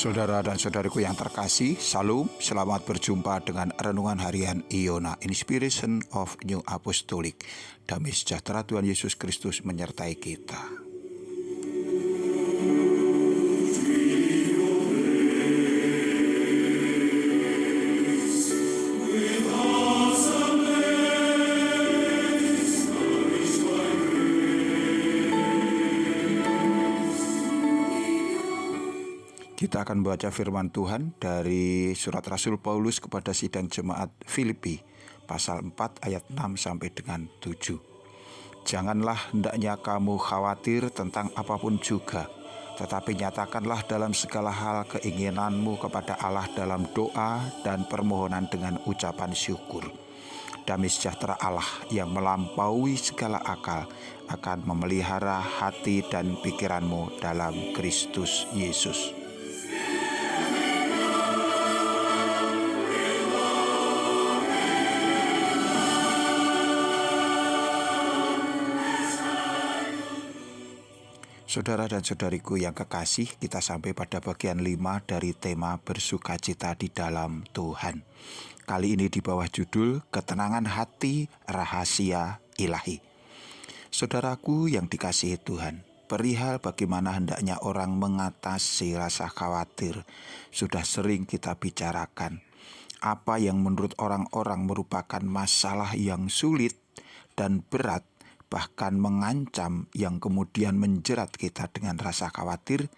Saudara dan saudariku yang terkasih, Salam, selamat berjumpa dengan Renungan Harian Iona, Inspiration of New Apostolic. Damai sejahtera Tuhan Yesus Kristus menyertai kita. Kita akan membaca firman Tuhan dari surat Rasul Paulus kepada sidang jemaat Filipi, pasal 4 ayat 6 sampai dengan 7. Janganlah hendaknya kamu khawatir tentang apapun juga, tetapi nyatakanlah dalam segala hal keinginanmu kepada Allah dalam doa dan permohonan dengan ucapan syukur. Damai sejahtera Allah yang melampaui segala akal akan memelihara hati dan pikiranmu dalam Kristus Yesus. Saudara dan saudariku yang kekasih, kita sampai pada bagian 5 dari tema bersukacita di dalam Tuhan. Kali ini di bawah judul Ketenangan Hati Rahasia Ilahi. Saudaraku yang dikasihi Tuhan, perihal bagaimana hendaknya orang mengatasi rasa khawatir sudah sering kita bicarakan. Apa yang menurut orang-orang merupakan masalah yang sulit dan berat, bahkan mengancam, yang kemudian menjerat kita dengan rasa khawatir,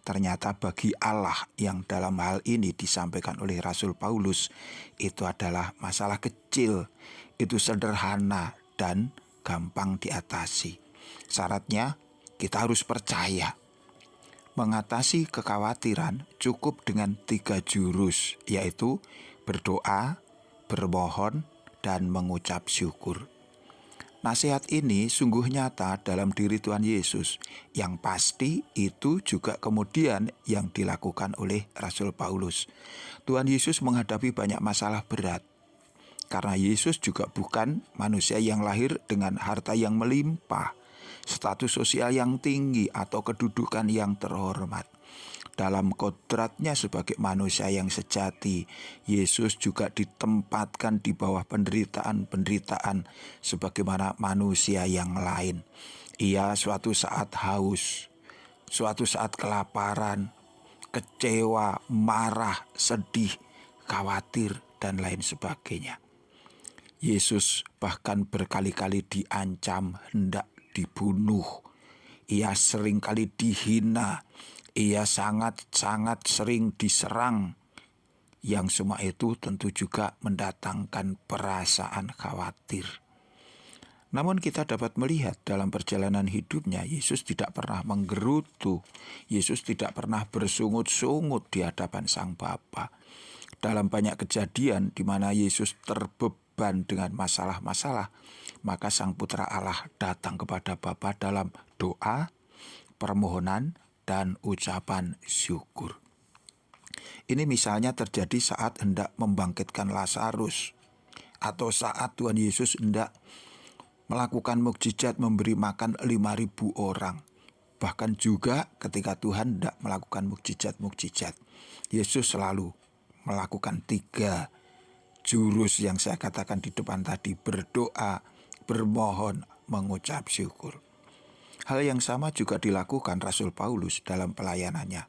ternyata bagi Allah yang dalam hal ini disampaikan oleh Rasul Paulus, itu adalah masalah kecil, itu sederhana dan gampang diatasi. Syaratnya kita harus percaya. Mengatasi kekhawatiran cukup dengan 3 jurus, yaitu berdoa, bermohon, dan mengucap syukur. Nasihat ini sungguh nyata dalam diri Tuhan Yesus, yang pasti itu juga kemudian yang dilakukan oleh Rasul Paulus. Tuhan Yesus menghadapi banyak masalah berat, karena Yesus juga bukan manusia yang lahir dengan harta yang melimpah, status sosial yang tinggi, atau kedudukan yang terhormat. Dalam kodratnya sebagai manusia yang sejati, Yesus juga ditempatkan di bawah penderitaan sebagaimana manusia yang lain. Ia suatu saat haus, suatu saat kelaparan, kecewa, marah, sedih, khawatir, dan lain sebagainya. Yesus bahkan berkali-kali diancam hendak dibunuh. Ia seringkali dihina. Ia sangat-sangat sering diserang, yang semua itu tentu juga mendatangkan perasaan khawatir. Namun kita dapat melihat dalam perjalanan hidupnya, Yesus tidak pernah menggerutu, Yesus tidak pernah bersungut-sungut di hadapan Sang Bapa. Dalam banyak kejadian di mana Yesus terbeban dengan masalah-masalah, maka Sang Putra Allah datang kepada Bapa dalam doa, permohonan, dan ucapan syukur. Ini misalnya terjadi saat hendak membangkitkan Lazarus, atau saat Tuhan Yesus hendak melakukan mukjizat memberi makan 5.000 orang. Bahkan juga ketika Tuhan hendak melakukan mukjizat-mukjizat, Yesus selalu melakukan 3 jurus yang saya katakan di depan tadi: berdoa, bermohon, mengucap syukur. Hal yang sama juga dilakukan Rasul Paulus dalam pelayanannya.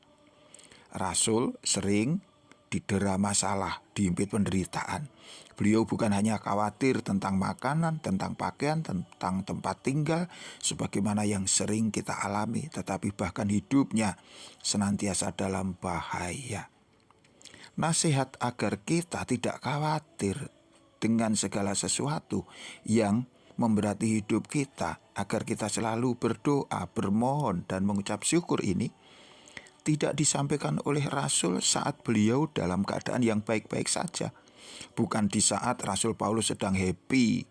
Rasul sering didera masalah, dihimpit penderitaan. Beliau bukan hanya khawatir tentang makanan, tentang pakaian, tentang tempat tinggal, sebagaimana yang sering kita alami, tetapi bahkan hidupnya senantiasa dalam bahaya. Nasihat agar kita tidak khawatir dengan segala sesuatu yang memberati hidup kita, agar kita selalu berdoa, bermohon, dan mengucap syukur ini tidak disampaikan oleh Rasul saat beliau dalam keadaan yang baik-baik saja. Bukan di saat Rasul Paulus sedang happy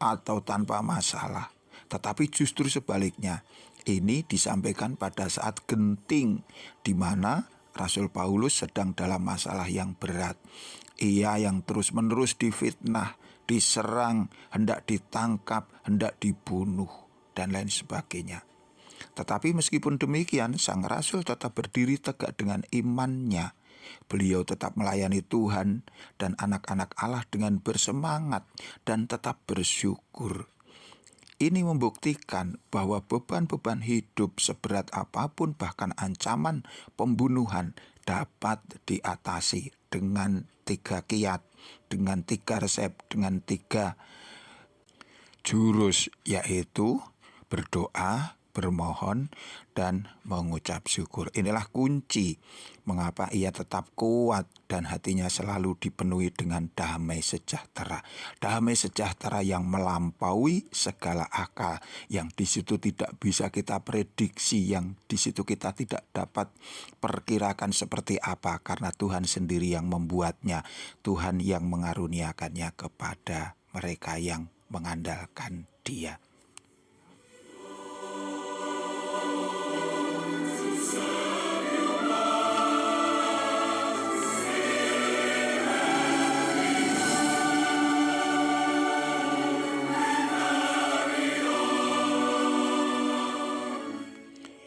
atau tanpa masalah, tetapi justru sebaliknya. Ini disampaikan pada saat genting, di mana Rasul Paulus sedang dalam masalah yang berat. Ia yang terus-menerus difitnah, diserang, hendak ditangkap, hendak dibunuh, dan lain sebagainya. Tetapi meskipun demikian, sang rasul tetap berdiri tegak dengan imannya. Beliau tetap melayani Tuhan dan anak-anak Allah dengan bersemangat dan tetap bersyukur. Ini membuktikan bahwa beban-beban hidup seberat apapun, bahkan ancaman pembunuhan, dapat diatasi dengan 3 kiat, dengan 3 resep, dengan 3 jurus, yaitu berdoa, bermohon, dan mengucap syukur. Inilah kunci mengapa ia tetap kuat dan hatinya selalu dipenuhi dengan damai sejahtera. Damai sejahtera yang melampaui segala akal, yang di situ tidak bisa kita prediksi, yang di situ kita tidak dapat perkirakan seperti apa, karena Tuhan sendiri yang membuatnya, Tuhan yang mengaruniakannya kepada mereka yang mengandalkan Dia.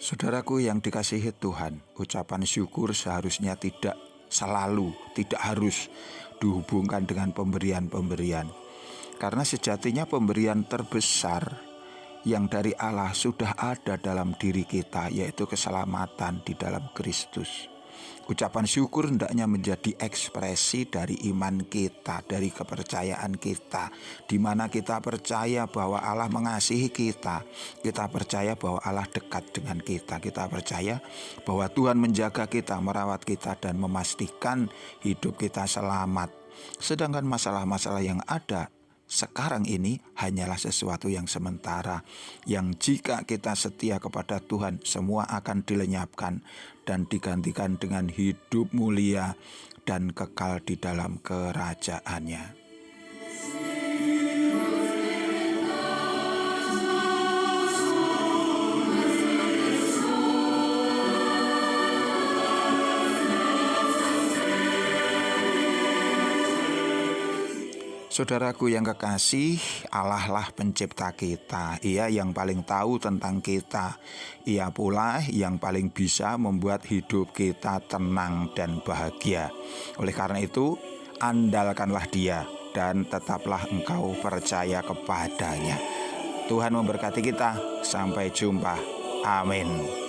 Saudaraku yang dikasihi Tuhan, ucapan syukur seharusnya tidak harus dihubungkan dengan pemberian-pemberian. Karena sejatinya pemberian terbesar yang dari Allah sudah ada dalam diri kita, yaitu keselamatan di dalam Kristus. Ucapan syukur hendaknya menjadi ekspresi dari iman kita, dari kepercayaan kita, di mana kita percaya bahwa Allah mengasihi kita percaya bahwa Allah dekat dengan kita percaya bahwa Tuhan menjaga kita, merawat kita, dan memastikan hidup kita selamat. Sedangkan masalah-masalah yang ada sekarang ini hanyalah sesuatu yang sementara, yang jika kita setia kepada Tuhan, semua akan dilenyapkan dan digantikan dengan hidup mulia dan kekal di dalam kerajaannya. Saudaraku yang kekasih, Allah lah pencipta kita. Ia yang paling tahu tentang kita. Ia pula yang paling bisa membuat hidup kita tenang dan bahagia. Oleh karena itu, andalkanlah Dia dan tetaplah engkau percaya kepadanya. Tuhan memberkati kita. Sampai jumpa. Amin.